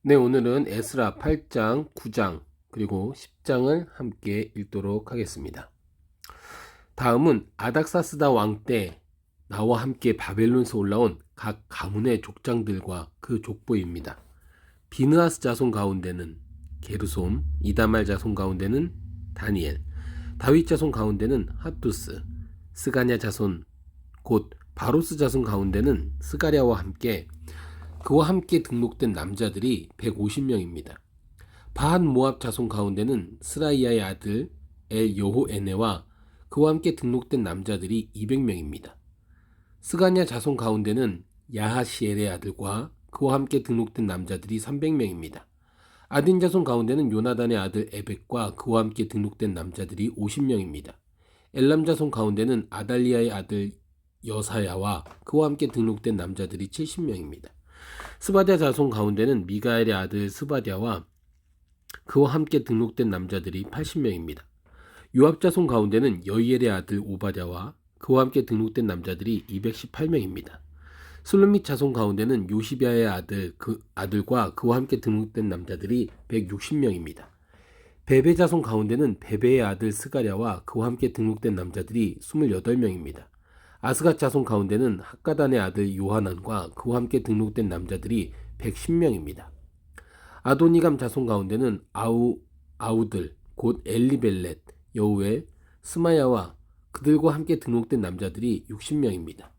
네, 오늘은 에스라 8장, 9장, 그리고 10장을 함께 읽도록 하겠습니다. 다음은 아닥사스다 왕 때 나와 함께 바벨론에서 올라온 각 가문의 족장들과 그 족보입니다. 비느하스 자손 가운데는 게르솜, 이다말 자손 가운데는 다니엘, 다윗 자손 가운데는 핫두스, 스가냐 자손 곧 바로스 자손 가운데는 스가랴와 함께 그와 함께 등록된 남자들이 150명입니다. 바한 모압 자손 가운데는 스라이아의 아들 엘 여호에네와 그와 함께 등록된 남자들이 200명입니다. 스가냐 자손 가운데는 야하시엘의 아들과 그와 함께 등록된 남자들이 300명입니다. 아딘 자손 가운데는 요나단의 아들 에벡과 그와 함께 등록된 남자들이 50명입니다. 엘람 자손 가운데는 아달리아의 아들 여사야와 그와 함께 등록된 남자들이 70명입니다. 스바랴 자손 가운데는 미가엘의 아들 스바랴와 그와 함께 등록된 남자들이 80명입니다. 요압 자손 가운데는 여이엘의 아들 오바댜와 그와 함께 등록된 남자들이 218명입니다. 슬로밋 자손 가운데는 요시비아의 아들과 그와 함께 등록된 남자들이 160명입니다. 베베 자손 가운데는 베베의 아들 스가랴와 그와 함께 등록된 남자들이 28명입니다. 아스갓 자손 가운데는 학가단의 아들 요하난과 그와 함께 등록된 남자들이 110명입니다. 아도니감 자손 가운데는 아우들 곧 엘리벨렛, 여우엘, 스마야와 그들과 함께 등록된 남자들이 60명입니다.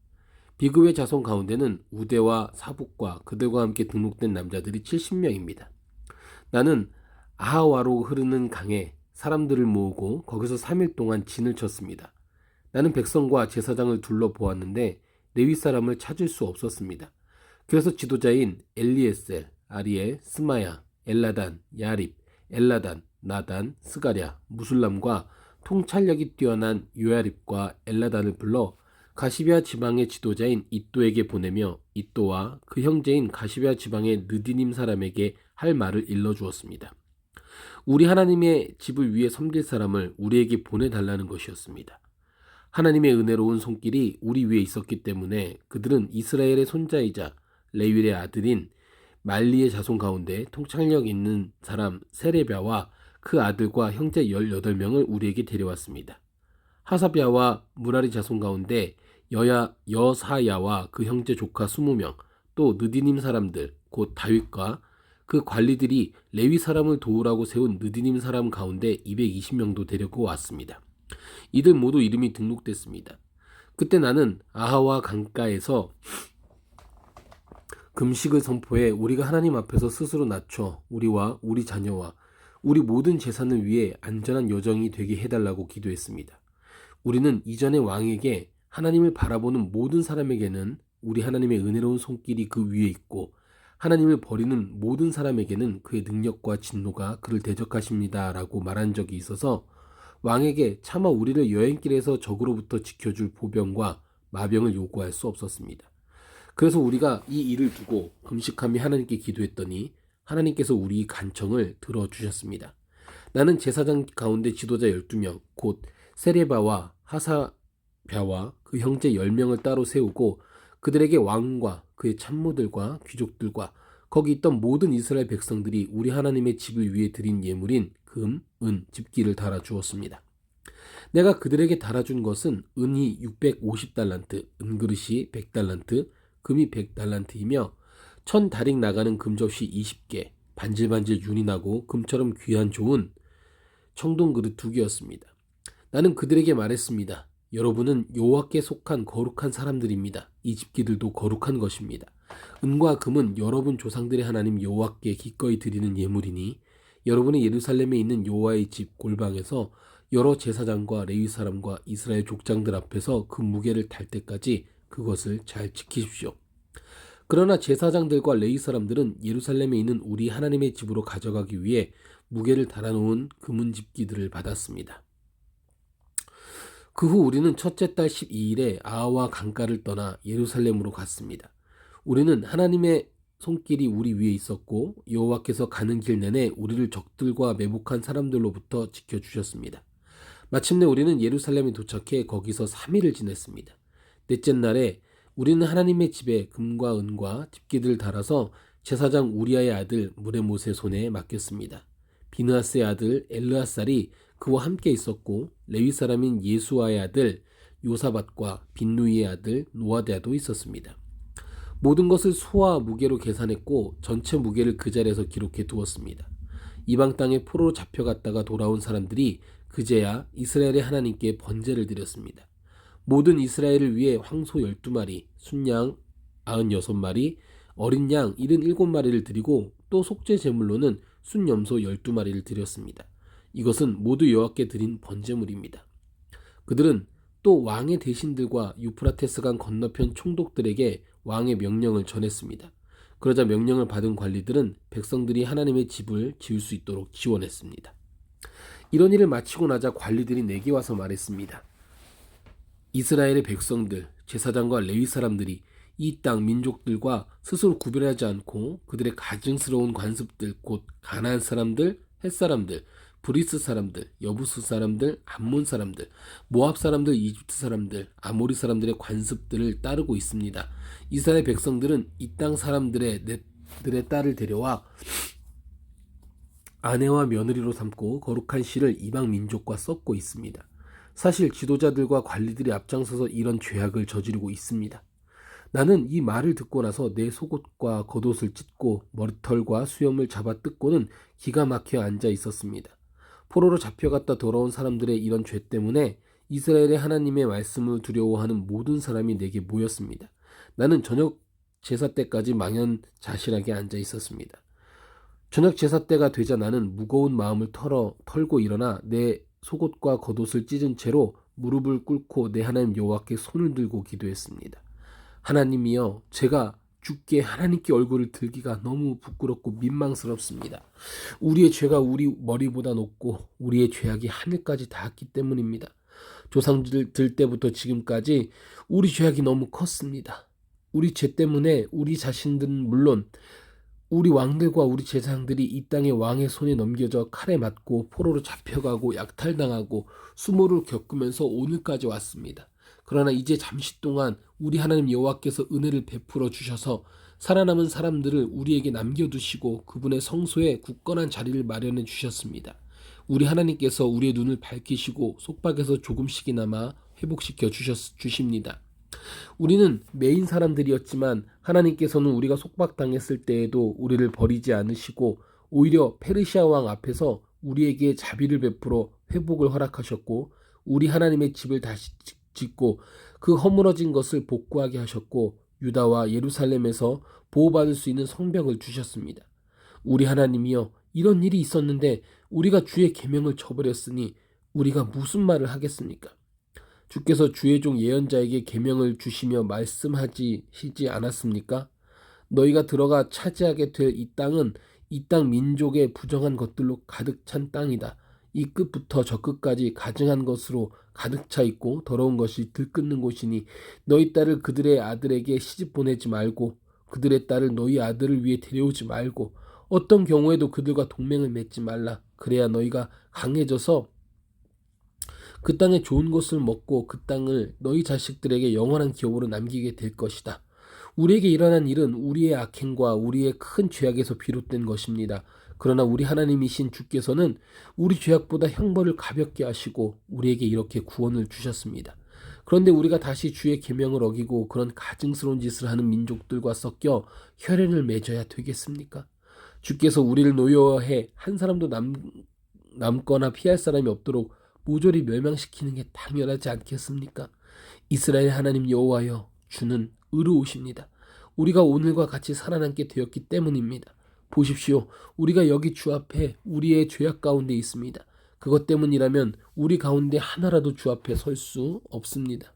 비그의 자손 가운데는 우데와 사북과 그들과 함께 등록된 남자들이 70명입니다. 나는 아하와로 흐르는 강에 사람들을 모으고 거기서 3일 동안 진을 쳤습니다. 나는 백성과 제사장을 둘러보았는데 레위 사람을 찾을 수 없었습니다. 그래서 지도자인 엘리에셀, 아리엘, 스마야, 엘라단, 야립, 엘라단, 나단, 스가랴, 무술람과 통찰력이 뛰어난 요야립과 엘라단을 불러 가시비아 지방의 지도자인 이또에게 보내며 이또와 그 형제인 가시비아 지방의 느디님 사람에게 할 말을 일러주었습니다. 우리 하나님의 집을 위해 섬길 사람을 우리에게 보내달라는 것이었습니다. 하나님의 은혜로운 손길이 우리 위에 있었기 때문에 그들은 이스라엘의 손자이자 레위의 아들인 말리의 자손 가운데 통찰력 있는 사람 세레비아와 그 아들과 형제 18명을 우리에게 데려왔습니다. 하사비아와 무라리 자손 가운데 여사야와 그 형제 조카 20명, 또 느디님 사람들 곧 다윗과 그 관리들이 레위 사람을 도우라고 세운 느디님 사람 가운데 220명도 데리고 왔습니다. 이들 모두 이름이 등록됐습니다. 그때 나는 아하와 강가에서 금식을 선포해 우리가 하나님 앞에서 스스로 낮춰 우리와 우리 자녀와 우리 모든 재산을 위해 안전한 여정이 되게 해달라고 기도했습니다. 우리는 이전의 왕에게 하나님을 바라보는 모든 사람에게는 우리 하나님의 은혜로운 손길이 그 위에 있고 하나님을 버리는 모든 사람에게는 그의 능력과 진노가 그를 대적하십니다 라고 말한 적이 있어서 왕에게 차마 우리를 여행길에서 적으로부터 지켜줄 보병과 마병을 요구할 수 없었습니다. 그래서 우리가 이 일을 두고 금식하며 하나님께 기도했더니 하나님께서 우리 간청을 들어주셨습니다. 나는 제사장 가운데 지도자 12명 곧 세레바와 하사랴와 그 형제 10명을 따로 세우고 그들에게 왕과 그의 참모들과 귀족들과 거기 있던 모든 이스라엘 백성들이 우리 하나님의 집을 위해 드린 예물인 금, 은, 집기를 달아주었습니다. 내가 그들에게 달아준 것은 은이 650달란트, 은그릇이 100달란트, 금이 100달란트이며 1000다릭 나가는 금접시 20개, 반질반질 윤이 나고 금처럼 귀한 좋은 청동그릇 2개였습니다. 나는 그들에게 말했습니다. 여러분은 여호와께 속한 거룩한 사람들입니다. 이 집기들도 거룩한 것입니다. 은과 금은 여러분 조상들의 하나님 여호와께 기꺼이 드리는 예물이니 여러분이 예루살렘에 있는 여호와의 집 골방에서 여러 제사장과 레위 사람과 이스라엘 족장들 앞에서 그 무게를 달 때까지 그것을 잘 지키십시오. 그러나 제사장들과 레위 사람들은 예루살렘에 있는 우리 하나님의 집으로 가져가기 위해 무게를 달아놓은 금은 집기들을 받았습니다. 그 후 우리는 첫째 달 12일에 아하와 강가를 떠나 예루살렘으로 갔습니다. 우리는 하나님의 손길이 우리 위에 있었고 여호와께서 가는 길 내내 우리를 적들과 매복한 사람들로부터 지켜주셨습니다. 마침내 우리는 예루살렘에 도착해 거기서 3일을 지냈습니다. 넷째 날에 우리는 하나님의 집에 금과 은과 집기들을 달아서 제사장 우리아의 아들 무레못의 손에 맡겼습니다. 비느하스의 아들 엘르아살이 그와 함께 있었고 레위 사람인 예수아의 아들 요사밧과 빈누이의 아들 노아데아도 있었습니다. 모든 것을 수와 무게로 계산했고 전체 무게를 그 자리에서 기록해 두었습니다. 이방 땅에 포로로 잡혀갔다가 돌아온 사람들이 그제야 이스라엘의 하나님께 번제를 드렸습니다. 모든 이스라엘을 위해 황소 12마리, 순양 96마리, 어린 양 77마리를 드리고 또 속죄 제물로는 순염소 12마리를 드렸습니다. 이것은 모두 여호와께 드린 번제물입니다. 그들은 또 왕의 대신들과 유프라테스강 건너편 총독들에게 왕의 명령을 전했습니다. 그러자 명령을 받은 관리들은 백성들이 하나님의 집을 지을 수 있도록 지원했습니다. 이런 일을 마치고 나자 관리들이 내게 와서 말했습니다. 이스라엘의 백성들, 제사장과 레위 사람들이 이 땅 민족들과 스스로 구별하지 않고 그들의 가증스러운 관습들, 곧 가나안 사람들, 헷 사람들, 브리스 사람들, 여부스 사람들, 암몬 사람들, 모압 사람들, 이집트 사람들, 아모리 사람들의 관습들을 따르고 있습니다. 이스라엘 백성들은 이 땅 사람들의 딸을 데려와 아내와 며느리로 삼고 거룩한 씨를 이방 민족과 섞고 있습니다. 사실 지도자들과 관리들이 앞장서서 이런 죄악을 저지르고 있습니다. 나는 이 말을 듣고 나서 내 속옷과 겉옷을 찢고 머리털과 수염을 잡아 뜯고는 기가 막혀 앉아 있었습니다. 포로로 잡혀갔다 돌아온 사람들의 이런 죄 때문에 이스라엘의 하나님의 말씀을 두려워하는 모든 사람이 내게 모였습니다. 나는 저녁 제사 때까지 망연자실하게 앉아 있었습니다. 저녁 제사 때가 되자 나는 무거운 마음을 털고 일어나 내 속옷과 겉옷을 찢은 채로 무릎을 꿇고 내 하나님 여호와께 손을 들고 기도했습니다. 하나님이여, 제가 주께 하나님께 얼굴을 들기가 너무 부끄럽고 민망스럽습니다. 우리의 죄가 우리 머리보다 높고 우리의 죄악이 하늘까지 닿았기 때문입니다. 조상들 때부터 지금까지 우리 죄악이 너무 컸습니다. 우리 죄 때문에 우리 자신들은 물론 우리 왕들과 우리 제사장들이 이 땅의 왕의 손에 넘겨져 칼에 맞고 포로로 잡혀가고 약탈당하고 수모를 겪으면서 오늘까지 왔습니다. 그러나 이제 잠시 동안 우리 하나님 여호와께서 은혜를 베풀어 주셔서 살아남은 사람들을 우리에게 남겨두시고 그분의 성소에 굳건한 자리를 마련해 주셨습니다. 우리 하나님께서 우리의 눈을 밝히시고 속박에서 조금씩이나마 회복시켜 주십니다. 우리는 매인 사람들이었지만 하나님께서는 우리가 속박당했을 때에도 우리를 버리지 않으시고 오히려 페르시아 왕 앞에서 우리에게 자비를 베풀어 회복을 허락하셨고 우리 하나님의 집을 다시 짓고 그 허물어진 것을 복구하게 하셨고 유다와 예루살렘에서 보호받을 수 있는 성벽을 주셨습니다. 우리 하나님이여, 이런 일이 있었는데 우리가 주의 계명을 저버렸으니 우리가 무슨 말을 하겠습니까? 주께서 주의 종 예언자에게 계명을 주시며 말씀하시지 않았습니까? 너희가 들어가 차지하게 될 이 땅은 이 땅 민족의 부정한 것들로 가득 찬 땅이다. 이 끝부터 저 끝까지 가증한 것으로 가득 차 있고 더러운 것이 들끓는 곳이니 너희 딸을 그들의 아들에게 시집 보내지 말고 그들의 딸을 너희 아들을 위해 데려오지 말고 어떤 경우에도 그들과 동맹을 맺지 말라. 그래야 너희가 강해져서 그 땅의 좋은 것을 먹고 그 땅을 너희 자식들에게 영원한 기업으로 남기게 될 것이다. 우리에게 일어난 일은 우리의 악행과 우리의 큰 죄악에서 비롯된 것입니다. 그러나 우리 하나님이신 주께서는 우리 죄악보다 형벌을 가볍게 하시고 우리에게 이렇게 구원을 주셨습니다. 그런데 우리가 다시 주의 계명을 어기고 그런 가증스러운 짓을 하는 민족들과 섞여 혈연을 맺어야 되겠습니까? 주께서 우리를 노여워해 한 사람도 남거나 피할 사람이 없도록 모조리 멸망시키는 게 당연하지 않겠습니까? 이스라엘 하나님 여호와여, 주는 의로우십니다. 우리가 오늘과 같이 살아남게 되었기 때문입니다. 보십시오. 우리가 여기 주 앞에 우리의 죄악 가운데 있습니다. 그것 때문이라면 우리 가운데 하나라도 주 앞에 설 수 없습니다.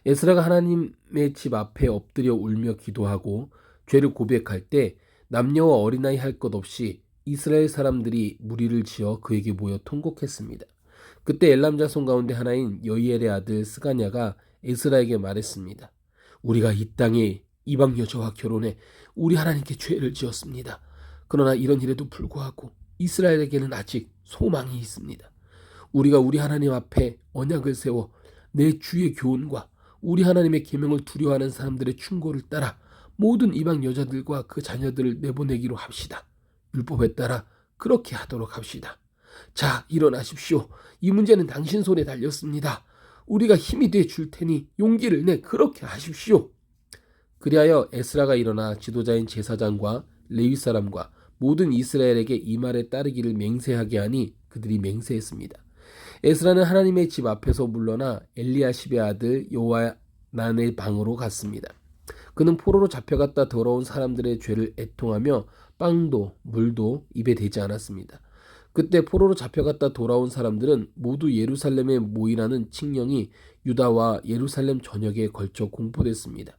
에스라가 하나님의 집 앞에 엎드려 울며 기도하고 죄를 고백할 때 남녀와 어린아이 할 것 없이 이스라엘 사람들이 무리를 지어 그에게 모여 통곡했습니다. 그때 엘람 자손 가운데 하나인 여이엘의 아들 스가냐가 에스라에게 말했습니다. 우리가 이 땅에 이방 여자와 결혼해 우리 하나님께 죄를 지었습니다. 그러나 이런 일에도 불구하고 이스라엘에게는 아직 소망이 있습니다. 우리가 우리 하나님 앞에 언약을 세워 내 주의 교훈과 우리 하나님의 계명을 두려워하는 사람들의 충고를 따라 모든 이방 여자들과 그 자녀들을 내보내기로 합시다. 율법에 따라 그렇게 하도록 합시다. 자, 일어나십시오. 이 문제는 당신 손에 달렸습니다. 우리가 힘이 돼 줄 테니 용기를 내 그렇게 하십시오. 그리하여 에스라가 일어나 지도자인 제사장과 레위 사람과 모든 이스라엘에게 이 말에 따르기를 맹세하게 하니 그들이 맹세했습니다. 에스라는 하나님의 집 앞에서 물러나 엘리야십의 아들 요하난의 방으로 갔습니다. 그는 포로로 잡혀갔다 돌아온 사람들의 죄를 애통하며 빵도 물도 입에 대지 않았습니다. 그때 포로로 잡혀갔다 돌아온 사람들은 모두 예루살렘에 모이라는 칙령이 유다와 예루살렘 전역에 걸쳐 공포됐습니다.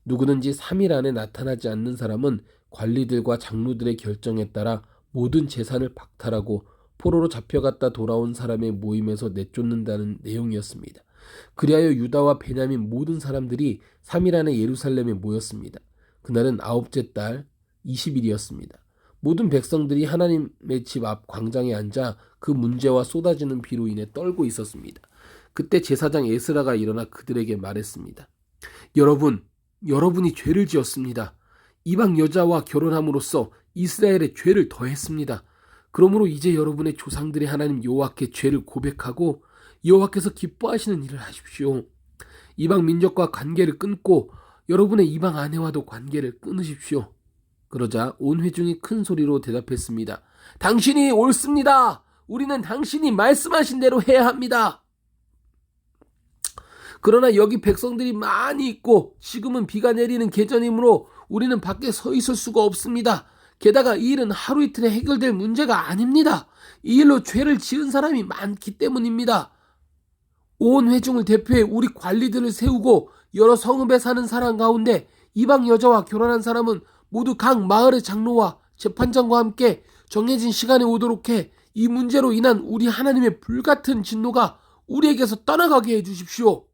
누구든지 3일 안에 나타나지 않는 사람은 관리들과 장로들의 결정에 따라 모든 재산을 박탈하고 포로로 잡혀갔다 돌아온 사람의 모임에서 내쫓는다는 내용이었습니다. 그리하여 유다와 베냐민 모든 사람들이 3일 안에 예루살렘에 모였습니다. 그날은 9째 달 20일이었습니다. 모든 백성들이 하나님의 집 앞 광장에 앉아 그 문제와 쏟아지는 비로 인해 떨고 있었습니다. 그때 제사장 에스라가 일어나 그들에게 말했습니다. 여러분이 죄를 지었습니다. 이방 여자와 결혼함으로써 이스라엘의 죄를 더했습니다. 그러므로 이제 여러분의 조상들의 하나님 여호와께 죄를 고백하고 여호와께서 기뻐하시는 일을 하십시오. 이방 민족과 관계를 끊고 여러분의 이방 아내와도 관계를 끊으십시오. 그러자 온 회중이 큰 소리로 대답했습니다. 당신이 옳습니다. 우리는 당신이 말씀하신 대로 해야 합니다. 그러나 여기 백성들이 많이 있고 지금은 비가 내리는 계절이므로 우리는 밖에 서 있을 수가 없습니다. 게다가 이 일은 하루 이틀에 해결될 문제가 아닙니다. 이 일로 죄를 지은 사람이 많기 때문입니다. 온 회중을 대표해 우리 관리들을 세우고 여러 성읍에 사는 사람 가운데 이방 여자와 결혼한 사람은 모두 각 마을의 장로와 재판장과 함께 정해진 시간에 오도록 해 이 문제로 인한 우리 하나님의 불같은 진노가 우리에게서 떠나가게 해주십시오.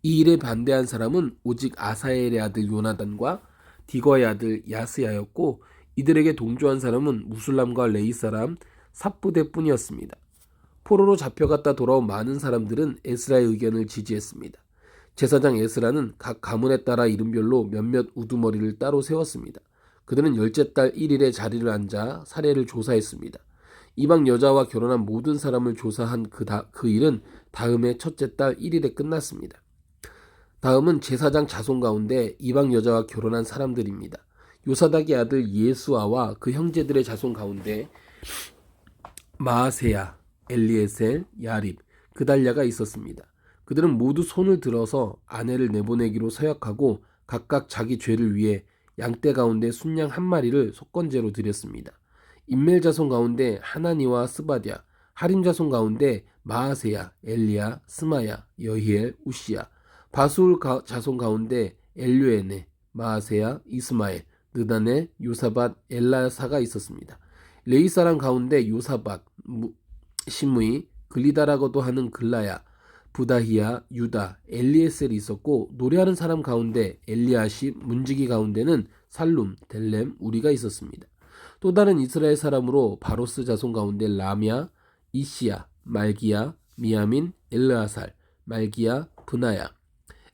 이 일에 반대한 사람은 오직 아사엘의 아들 요나단과 디거의 아들 야스야였고 이들에게 동조한 사람은 무술람과 레이 사람 삽부대뿐이었습니다. 포로로 잡혀갔다 돌아온 많은 사람들은 에스라의 의견을 지지했습니다. 제사장 에스라는 각 가문에 따라 이름별로 몇몇 우두머리를 따로 세웠습니다. 그들은 열째 달 1일에 자리를 앉아 사례를 조사했습니다. 이방 여자와 결혼한 모든 사람을 조사한 그 일은 다음해 첫째 달 1일에 끝났습니다. 다음은 제사장 자손 가운데 이방 여자와 결혼한 사람들입니다. 요사닥의 아들 예수아와 그 형제들의 자손 가운데 마아세야, 엘리에셀, 야립, 그달랴가 있었습니다. 그들은 모두 손을 들어서 아내를 내보내기로 서약하고 각각 자기 죄를 위해 양떼 가운데 순양 한 마리를 속건제로 드렸습니다. 인멜 자손 가운데 하나니와 스바랴, 하림 자손 가운데 마아세야, 엘리야, 스마야, 여히엘, 우시야, 바수울 자손 가운데 엘류에네, 마아세야, 이스마엘, 느다네, 요사밧, 엘라사가 있었습니다. 레위 사람 가운데 요사밧, 시므이, 글리다라고도 하는 글라야, 부다히야, 유다, 엘리에셀이 있었고 노래하는 사람 가운데 엘리아십, 문지기 가운데는 살룸, 델렘, 우리가 있었습니다. 또 다른 이스라엘 사람으로 바로스 자손 가운데 라미야, 이시야, 말기야, 미야민, 엘르아살, 말기야, 브나야,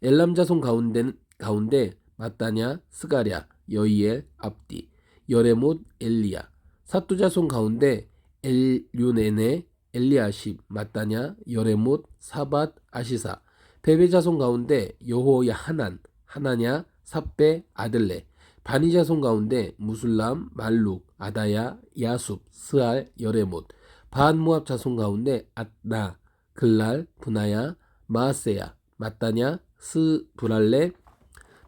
엘람 자손 가운데 마따냐, 스가랴, 여이엘, 압디, 여레못, 엘리야, 사뚜 자손 가운데 엘류네네, 엘리아십, 마따냐, 여레못, 사밧, 아시사, 베베 자손 가운데 여호야하난, 하나냐, 삽베, 아들레, 바니 자손 가운데 무술람, 말룩, 아다야, 야숲, 스알, 여레못, 바한모압 자손 가운데 앗나, 글랄, 분하야, 마아세야, 마따냐, 스브랄레,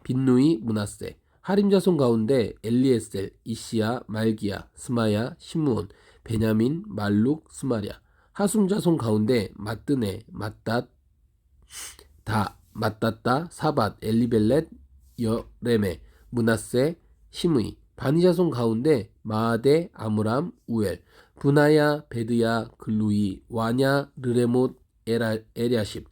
빈누이, 문하세, 하림 자손 가운데 엘리에셀, 이시야, 말기야, 스마야, 시므온, 베냐민, 말룩, 스마랴, 하숨 자손 가운데 마뜨네, mattat, mattat다, 사밧, 엘리벨렛, 여레메, 문하세, 시므이, 바니 자손 가운데 마아데, 아므람, 우엘, 분하야, 베드야, 글루이, 와냐, 르레못, 에랴십,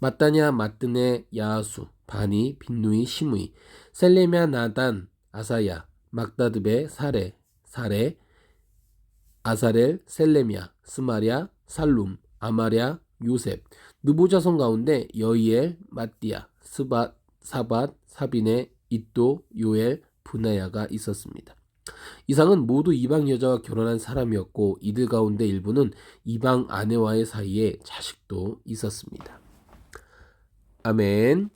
마따냐, 마뜨네, 야하수, 바니, 빈누이, 시므이, 셀레미야, 나단, 아사야, 막다드베, 사레, 아사렐, 셀레미야, 스마랴, 살룸, 아마랴, 요셉, 느보 자손 가운데 여이엘, 마띠야, 사밧, 사비네, 잇도, 요엘, 브나야가 있었습니다. 이상은 모두 이방 여자와 결혼한 사람이었고 이들 가운데 일부는 이방 아내와의 사이에 자식도 있었습니다. 아멘.